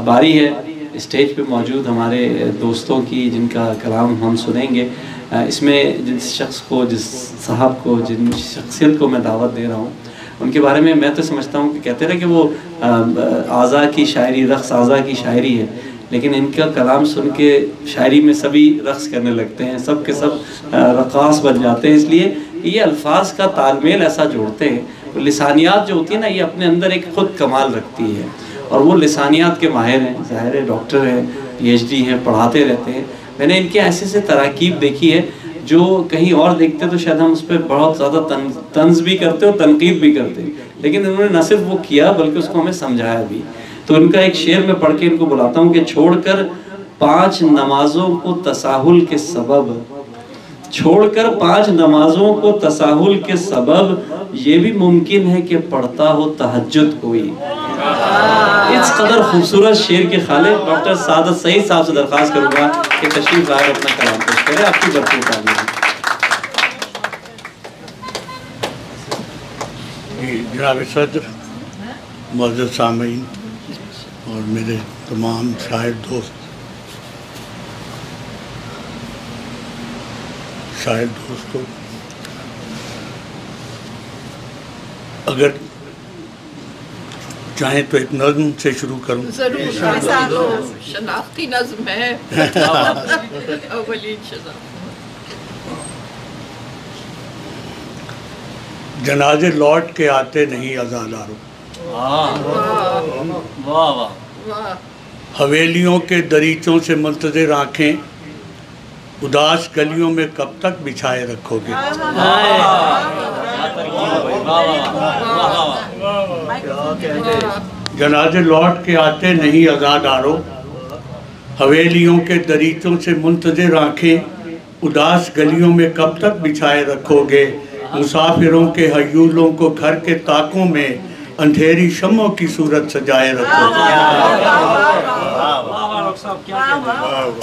बारी है स्टेज पे मौजूद हमारे दोस्तों की जिनका कलाम हम सुनेंगे। इसमें जिस शख्स को, जिस साहब को, जिन शख्सियत को मैं दावत दे रहा हूँ, उनके बारे में मैं तो समझता हूँ कि कहते हैं कि वो आज़ा की शायरी, रक़्स आज़ा की शायरी है, लेकिन इनका कलाम सुन के शायरी में सभी रक़्स करने लगते हैं, सब के सब रक़ास बन जाते हैं। इसलिए ये अल्फाज का तालमेल ऐसा जोड़ते हैं। लिसानियात जो होती है ना, ये अपने अंदर एक ख़ुद कमाल रखती है, और वो लिसानियात के माहिर हैं, ज़ाहिर है डॉक्टर हैं, PhD हैं, पढ़ाते रहते हैं। मैंने इनके ऐसे तराकीब देखी है जो कहीं और देखते तो शायद हम उस पर बहुत ज़्यादा तंज़ भी करते और तनकीद भी करते, लेकिन उन्होंने न सिर्फ वो किया बल्कि उसको हमें समझाया भी। तो उनका एक शेर में पढ़ के इनको बुलाता हूँ कि छोड़कर 5 नमाजों को तसाहुल के सबब, छोड़कर 5 नमाजों को तसाहुल के सबब, ये भी मुमकिन है कि पढ़ता हो तहज्जुद कोई। इस कदर खूबसूरत शेर के खालिक डॉक्टर सादत सईद साहब से दरख्वास्त करूँगा कि तशरीफ लाए अपना कलाम पेश करें। आपकी भरपूर तालीम। जनाब सदर, मौजूद सामीन और मेरे तमाम शायर दोस्तों, अगर चाहें तो एक नज़्म से शुरू करूं। जरूर, शनाख्ती नज़्म है। जनाजे लौट के आते नहीं अज़ादारों, हवेलियों के दरीचों से मुंतज़िर आँखें, उदास गलियों में कब तक बिछाए रखोगे। जनाजे लौट के आते नहीं अज़ादारों, हवेलियों के दरीचों से मुंतज़िर आँखें, उदास गलियों में कब तक बिछाए रखोगे। मुसाफिरों के हयूलों को घर के ताकों में अंधेरी शम्मों की सूरत सजाए रखोगे।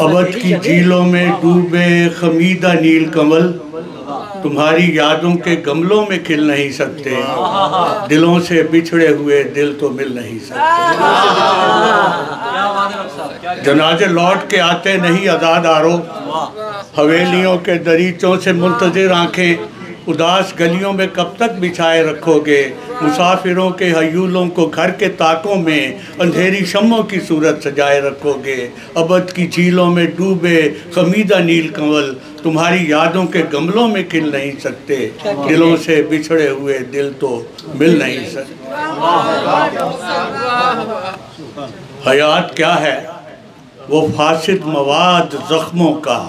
अवध की झीलों में डूबे खमीदा नील कमल, तुम्हारी यादों के गमलों में खिल नहीं सकते, दिलों से बिछड़े हुए दिल तो मिल नहीं सकते। जनाजे लौट के आते नहीं अज़ादारों, हवेलियों के दरीचों से मुंतज़िर आँखें, उदास गलियों में कब तक बिछाए रखोगे। मुसाफिरों के हयूलों को घर के ताकों में अंधेरी शम्मों की सूरत सजाए रखोगे। अबद की झीलों में डूबे खमीदा नील कंवल, तुम्हारी यादों के गमलों में खिल नहीं सकते, दिलों से बिछड़े हुए दिल तो मिल नहीं सकते। हयात क्या है वो फासिद मवाद ज़ख्मों का,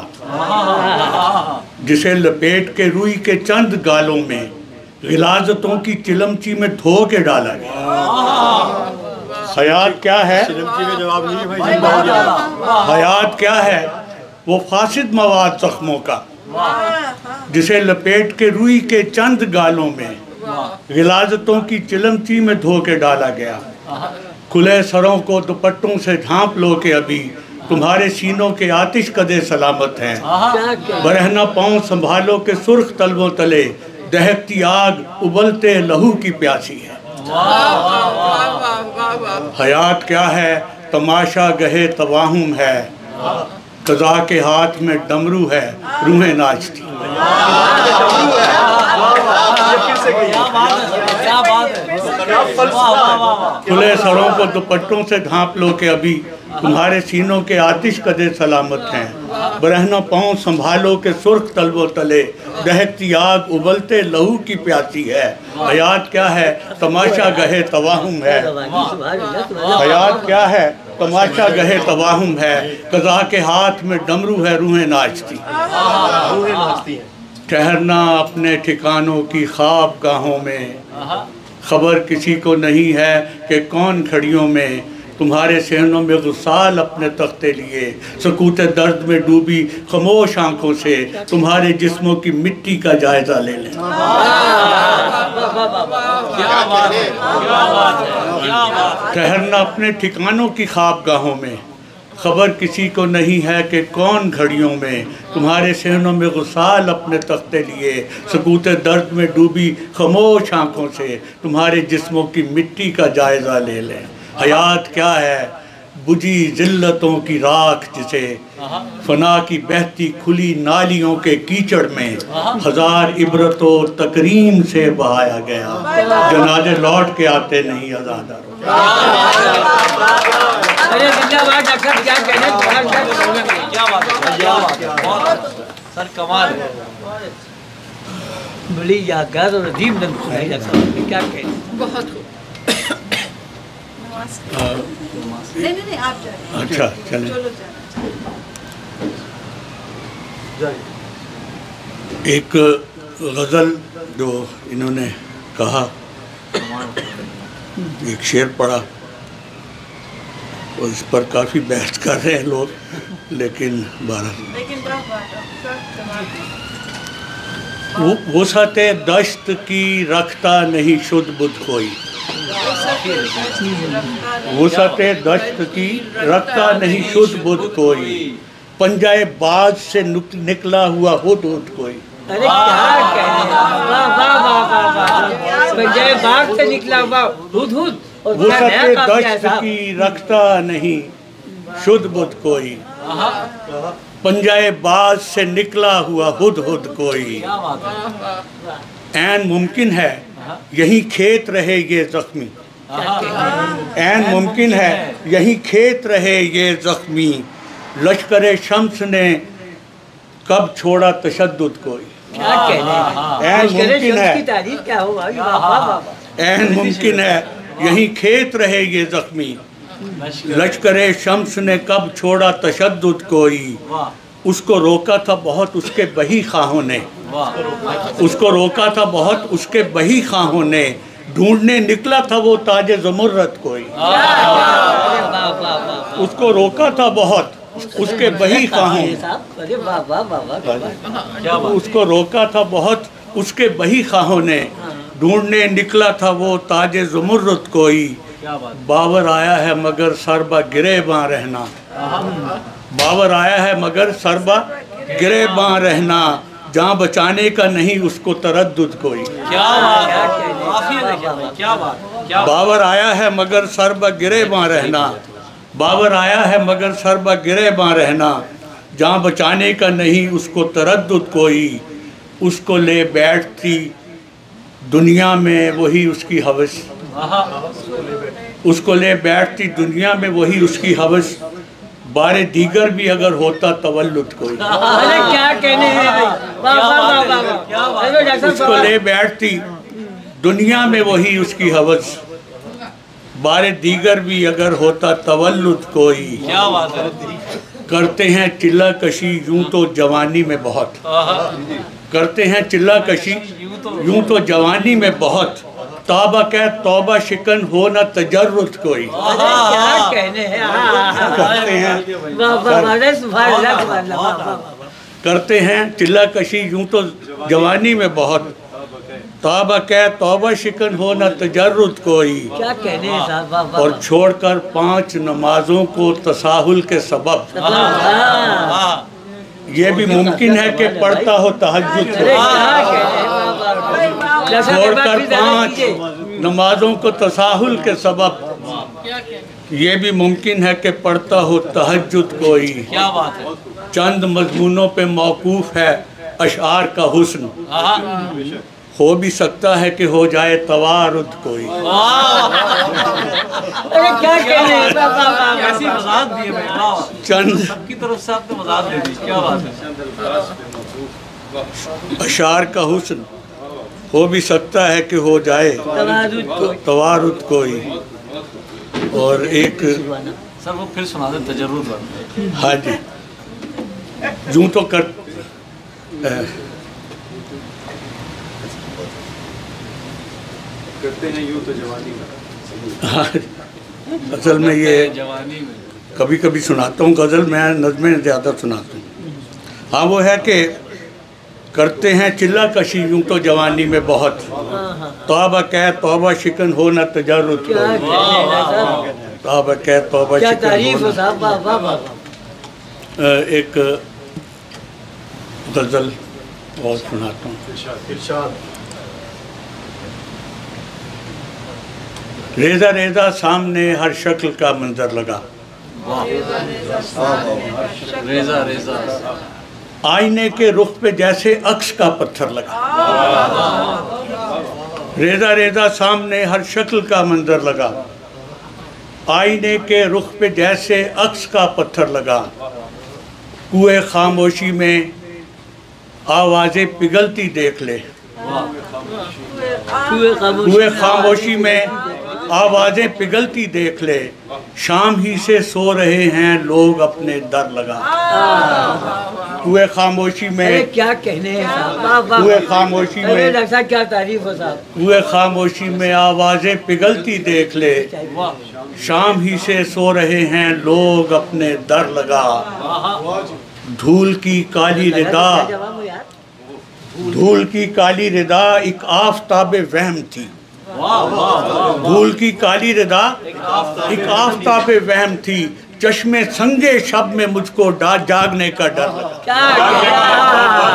जिसे लपेट के रूई के चंद गालों में गिलाजतों की चिलमची में धो के डाला गया। हयात क्या है, हयात क्या है वो फासिद मवाद ज़ख्मों का, जिसे लपेट के रूई के चंद गालों में गिलाजतों की चिलमची में धो के डाला गया। खुले सरों को दुपट्टों से ढांप लो के अभी तुम्हारे सीनों के आतिश कदे सलामत हैं। बरहना पाँव संभालो के सुर्ख तलवों तले दहकती आग उबलते लहू की प्यासी है। हयात क्या है तमाशा गहे तवाहुम है, कज़ा के हाथ में डमरू है रूहें नाचती। खुले सरों को दुपट्टों से ढांप लो के अभी तुम्हारे सीनों के आतिश कदे सलामत हैं। बरहना पाँव संभालो के सुर्ख तलवों तले दहकती आग उबलते लहू की प्यासी है। हयात क्या है तमाशा गहे तवाहुम है, हयात क्या है तमाशा गहे तवाहुम है, कज़ा के हाथ में डमरू है रूहें नाचती। ठहरना अपने ठिकानों की ख्वाब गाहों में, खबर किसी को नहीं है कि कौन खड़ियों में तुम्हारे सहनों में गुस्साल अपने तख्ते लिए, सकूते दर्द में डूबी खामोश आंखों से तुम्हारे जिस्मों की मिट्टी का जायजा ले लें। ठहरना अपने ठिकानों की ख्वाबगाहों में, खबर किसी को नहीं है कि कौन घड़ियों में तुम्हारे सहनों में गुस्साल अपने तख्ते लिए, सकूते दर्द में डूबी खामोश आंखों से तुम्हारे जिस्मों की मिट्टी का जायजा ले लें। हयात क्या है बुझी जिल्लतों की राख जिसे, फना की बहती खुली नालियों के कीचड़ में हजार इबरतों तकरीम से बहाया गया, जनाजे लौट के आते नहीं आज़ादारों। अरे जिंदाबाद डॉक्टर, क्या कहने, क्या बात है, सर कमाल है, बड़ी यादगार और अजीब नंद सुनाई डॉक्टर साहब, क्या कहें। बहुत खूब। नहीं आप जाइए। अच्छा चलें। एक गज़ल जो इन्होंने कहा, एक शेर पढ़ा, और इस पर काफ़ी बहस कर रहे हैं लोग, लेकिन वुसअते दश्त की रखता नहीं शुद्ध बुद्ध कोई, वुसअते दश्त की रखता नहीं शुद्ध बुद्ध कोई, पंजाए बाज से निकला हुआ हुद हुद कोई। अरे क्या कहने, वाह वाह वाह वाह वाह, पंजाए बाग से निकला हुआ हुद हुद, और वुसअते दश्त की रखता नहीं शुद्ध बुद्ध कोई, पंजाए बाज से निकला हुआ हुद हुद कोई। ऐन मुमकिन है यही खेत रहे ये जख्मी, ऐन मुमकिन है यही खेत रहे ये जख्मी, लश्कर शम्स ने कब छोड़ा तशद्दुद कोई। क्या कहने, ऐन मुमकिन है, क्या हुआ, ऐन मुमकिन है यही खेत रहे ये जख्मी, लश्कर शम्स ने कब छोड़ा तशद्दुद कोई। उसको रोका था बहुत उसके बही खाहों ने, उसको रोका था बहुत उसके बही खाहों ने, ढूंढने निकला था वो ताजे ज़मुर्रत कोई। उसको रोका था बहुत उसके बही खाहों, उसको रोका था बहुत उसके बही खाहों ने, ढूंढने निकला था वो ताजे ज़मुर्रत कोई। बावर आया है मगर सरबा गिरेबां रहना, बावर आया है मगर सरबा गिरेबां रहना, जहाँ बचाने का नहीं उसको तरद्दुद कोई। बावर आया है मगर सरबा गिरेबां रहना, बावर आया है मगर सरबा गिरेबां रहना, जहाँ बचाने का नहीं उसको तरद्दुद कोई। उसको ले बैठती दुनिया में वही उसकी हवस, उसको ले बैठती दुनिया में वही उसकी हवस, बारे दीगर भी अगर होता तवल्लुद कोई। अरे क्या कहने हैं, उसको ले बैठती दुनिया में वही उसकी हवस, बारे दीगर भी अगर होता तवल्लुद कोई। क्या बात है। करते हैं चिल्ला कशी यूं तो जवानी में बहुत, करते हैं चिल्ला कशी यूं तो जवानी में बहुत, तौबा कह तौबा शिकन हो न तजर्रुद कोई। क्या कहने हैं, करते हैं चिल्ला कशी यूं तो जवानी में बहुत, तौबा कह तौबा शिकन हो न तजर्रुद कोई। क्या कहने हैं साहब। और छोड़कर 5 नमाजों को तसाहुल के सबब, ये भी मुमकिन है कि पढ़ता हो तहज्जुद को। छोड़कर 5 नमाजों को तसाहुल के सबब, ये भी मुमकिन है कि पढ़ता हो तहज्जुद कोई। क्या बात है। चंद मजमूनों पे मौकूफ है अशआर का हुस्न, हो भी सकता है कि हो जाए तवारुद कोई। अरे क्या कहने हैं, कैसी मजाक दी है, चंद सबकी तरफ से आपने मजाक दे दी। क्या बात है। अशआर का हुस्न हो भी सकता है कि हो जाए तवारुद कोई। और एक सर वो फिर सुना दे तजर्रुद। हाँ जी, यूं तो करते हैं यूं तो जवानी में। हाँ, असल में ये जवानी में कभी कभी सुनाता हूँ गज़ल, मैं नज़में ज़्यादा सुनाता हूँ। हाँ, वो है कि करते हैं चिल्ला कशी यूं तो जवानी में बहुत, तौबा कह तौबा शिकन हो न तजर्रुद कोई। तौबा कह तौबा शिकन हो न। एक गज़ल और सुनाता हूँ। रेज़ा रेज़ा सामने हर शक्ल का मंजर लगा, रेजा रेजा आईने के रुख पे जैसे अक्स का पत्थर लगा। रेजा रेजा सामने हर शक्ल का मंजर लगा। आईने के रुख पे जैसे अक्स का पत्थर लगा। कुएं खामोशी में आवाज़ें पिघलती देख ले। कुएं खामोशी में आवाज़ें पिघलती देख ले। शाम ही से सो रहे हैं लोग अपने दर लगा। कुएं खामोशी में क्या कहने हैं साहब, कुएं खामोशी में क्या तारीफ हो साहब। कुएं खामोशी में आवाज़ें पिघलती देख ले। शाम ही से सो रहे हैं लोग अपने दर लगा। धूल की काली रिदा, धूल की काली रिदा एक आफताबे वहम थी। धूल की काली रिदा एक आफताबे वहम थी। चश्मे संगे शब में मुझको जागने का डर लगा।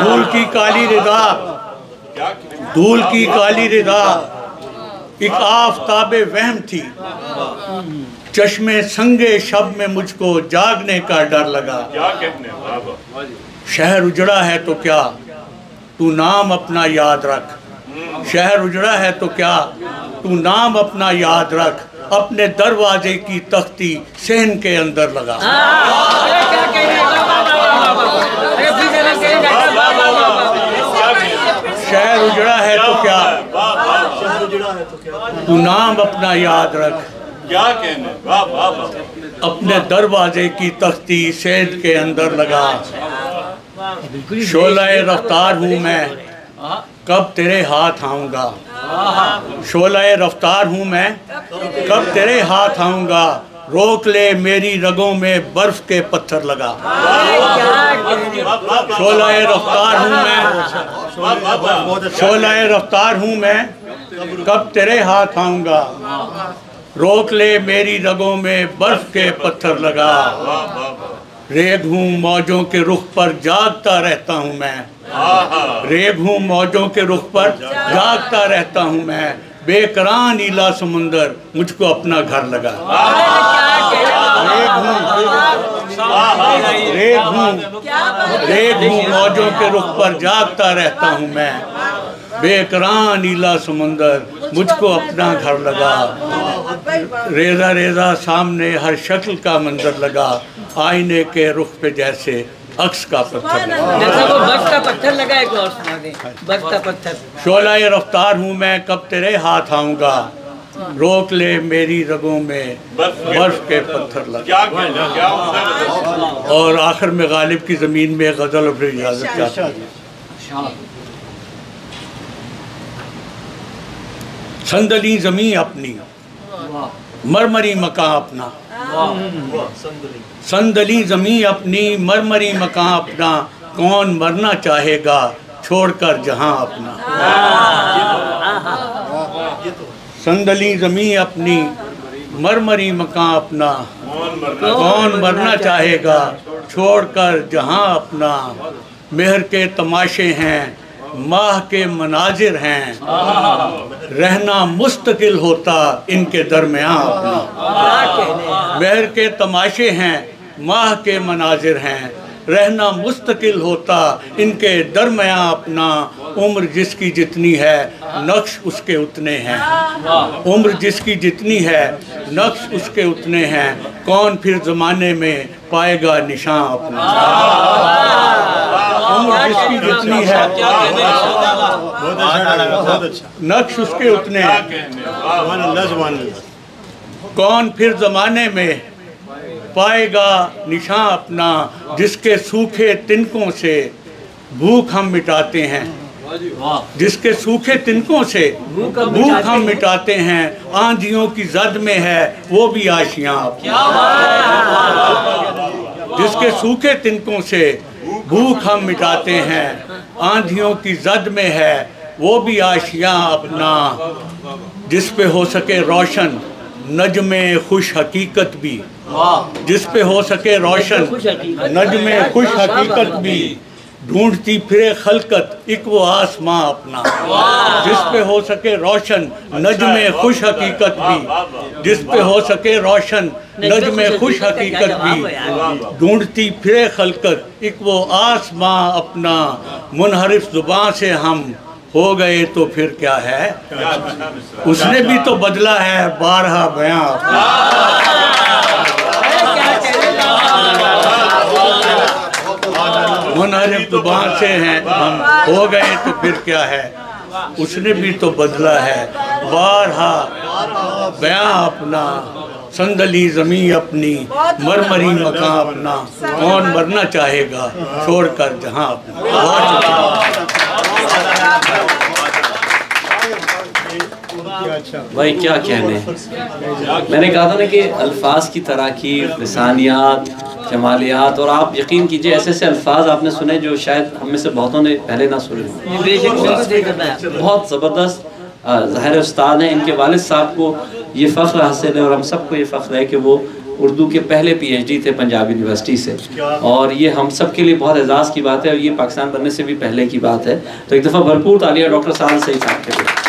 धूल की काली रिदा, धूल की काली रिदा एक आफताबे वहम थी। चश्मे संगे शब में मुझको जागने का डर लगा। शहर उजड़ा है तो क्या तू नाम अपना याद रख। शहर उजड़ा है तो क्या तू नाम अपना याद रख। अपने दरवाजे की तख्ती सहन के अंदर लगा। शहर उजड़ा है तो क्या तू नाम अपना याद रख। क्या कहने, अपने दरवाजे की तख्ती सेंध के अंदर लगा। शोलाए रफ्तार हूँ मैं कब तेरे हाथ आऊँगा। शोलाए रफ्तार हूँ मैं कब तेरे हाथ आऊँगा। रोक ले मेरी रगों में बर्फ के पत्थर लगा। शोलाए रफ्तार हूँ मैं, शोलाए रफ्तार हूँ मैं कब तेरे हाथ आऊँगा। रोक ले मेरी रगों में बर्फ के पत्थर लगा। रेग हूँ मौजों के रुख पर जागता रहता हूँ मैं। रेग हूँ मौजों के रुख पर जागता रहता हूँ मैं। बेकरार नीला समुंदर मुझको अपना घर लगा। रेग हूँ मौजों के रुख पर जागता रहता हूँ मैं। बेकरार नीला समुंदर मुझको अपना घर लगा। रेजा रेजा सामने हर शक्ल का मंजर लगा। आईने के रुख पे जैसे अक्स का पत्थर लगा। जैसा वो बर्फ का पत्थर लगा, एक और सुना दे। बर्फ का पत्थर। शोलाए रफ्तार हूँ मैं कब तेरे हाथ आऊँगा। रोक ले मेरी रगों में बर्फ के पत्थर लगा। और आखिर में गालिब की ज़मीन में गज़ल और फिर इजाज़त चाहता हूँ। संदली ज़मीं अपनी मरमरी मकां अपना। संदली ज़मीं अपनी मरमरी मकां अपना। कौन मरना चाहेगा छोड़कर जहां अपना। संदली ज़मीं अपनी मरमरी मकां अपना। कौन मरना चाहेगा छोड़कर जहां अपना। मेहर के तमाशे हैं माह के मनाजिर हैं। रहना मुस्तकिल होता इनके दरमियाँ अपना। मेहर के तमाशे हैं माह के मनाजिर हैं। रहना मुस्तकिल होता इनके दरमियाँ अपना। उम्र जिसकी जितनी है नक्श उसके उतने हैं। उम्र जिसकी जितनी है नक्श उसके उतने हैं। कौन फिर ज़माने में पाएगा निशान अपना। उम्र जिसकी जितनी है नक्श उसके उतने हैं। कौन फिर ज़माने में पाएगा निशान अपना। जिसके सूखे तिनकों से भूख हम मिटाते हैं। जिसके सूखे तिनकों से भूख हम मिटाते हैं। आंधियों की जद में है वो भी आशियाँ अपना। जिसके सूखे तिनकों से भूख हम मिटाते हैं। आंधियों की जद में है वो भी आशियाँ अपना। जिस पे हो सके रोशन नजमे खुश हकीकत भी। जिस पे हो सके रोशन नजमे खुश हकीकत भी। ढूंढती फिरे खलकत एक वो आसमां अपना, जिस पे हो सके रोशन नजमे खुश हकीकत भी, जिस पे हो सके रोशन नजमे खुश हकीकत भी। ढूंढती फिरे खलकत एक वो आसमां अपना, मुनहरिफ जुबान से हम हो गए तो फिर क्या है, उसने भी तो बदला है बारहा बयां अपना। मुनहरिफ जुबान से हैं हम हो गए तो फिर क्या है, उसने भी तो बदला है बारहा बयां अपना। संदली ज़मीं अपनी मरमरी मकान अपना, कौन मरना चाहेगा छोड़कर जहां अपना। भाई क्या कहने, मैंने कहा था ना कि अल्फाज की तराकीब, लिसानियात, जमालियात, और आप यकीन कीजिए ऐसे ऐसे अल्फाज आपने सुने जो शायद हम में से बहुतों ने पहले ना सुने। बहुत ज़बरदस्त ज़ाहिर उस्ताद हैं। इनके वालिद साहब को ये फ़ख्र हासिल है और हम सबको ये फ़ख्र है कि वो उर्दू के पहले PhD थे पंजाब यूनिवर्सिटी से, और ये हम सब के लिए बहुत एजाज़ की बात है, और ये पाकिस्तान बनने से भी पहले की बात है। तो एक दफ़ा भरपूर तालियां डॉक्टर साहब सईद साहब के लिए।